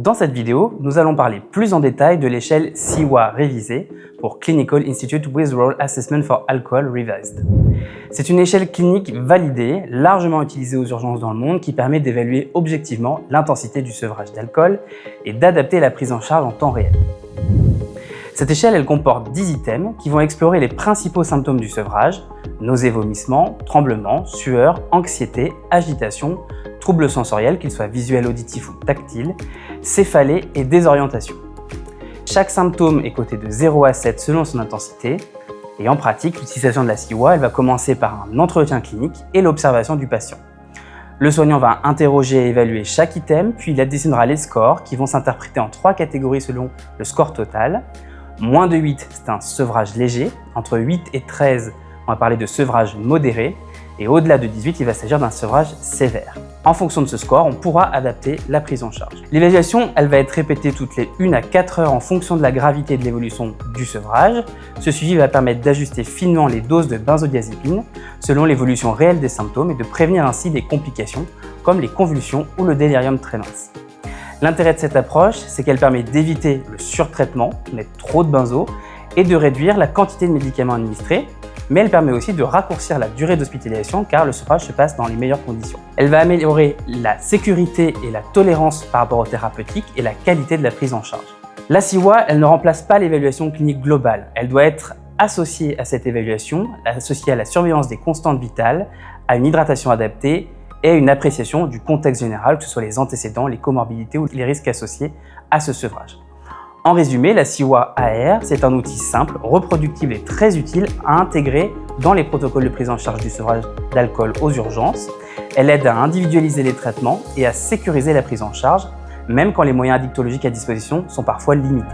Dans cette vidéo, nous allons parler plus en détail de l'échelle CIWA révisée pour Clinical Institute Withdrawal Assessment for Alcohol Revised. C'est une échelle clinique validée, largement utilisée aux urgences dans le monde, qui permet d'évaluer objectivement l'intensité du sevrage d'alcool et d'adapter la prise en charge en temps réel. Cette échelle, elle comporte 10 items qui vont explorer les principaux symptômes du sevrage: nausées, vomissements, tremblements, sueur, anxiété, agitation, troubles sensoriels, qu'ils soient visuels, auditifs ou tactiles, céphalée et désorientation. Chaque symptôme est coté de 0 à 7 selon son intensité. Et en pratique, l'utilisation de la CIWA, elle va commencer par un entretien clinique et l'observation du patient. Le soignant va interroger et évaluer chaque item, puis il additionnera les scores qui vont s'interpréter en 3 catégories selon le score total. Moins de 8, c'est un sevrage léger. Entre 8 et 13, on va parler de sevrage modéré. Et au-delà de 18, il va s'agir d'un sevrage sévère. En fonction de ce score, on pourra adapter la prise en charge. L'évaluation, elle va être répétée toutes les 1 à 4 heures en fonction de la gravité de l'évolution du sevrage. Ce suivi va permettre d'ajuster finement les doses de benzodiazépine selon l'évolution réelle des symptômes et de prévenir ainsi des complications comme les convulsions ou le délirium tremens. L'intérêt de cette approche, c'est qu'elle permet d'éviter le surtraitement, mettre trop de benzo, et de réduire la quantité de médicaments administrés, mais elle permet aussi de raccourcir la durée d'hospitalisation car le sevrage se passe dans les meilleures conditions. Elle va améliorer la sécurité et la tolérance par rapport aux thérapeutiques et la qualité de la prise en charge. La CIWA, elle ne remplace pas l'évaluation clinique globale. Elle doit être associée à cette évaluation, associée à la surveillance des constantes vitales, à une hydratation adaptée et à une appréciation du contexte général, que ce soit les antécédents, les comorbidités ou les risques associés à ce sevrage. En résumé, la CIWA AR, c'est un outil simple, reproductible et très utile à intégrer dans les protocoles de prise en charge du sevrage d'alcool aux urgences. Elle aide à individualiser les traitements et à sécuriser la prise en charge, même quand les moyens addictologiques à disposition sont parfois limités.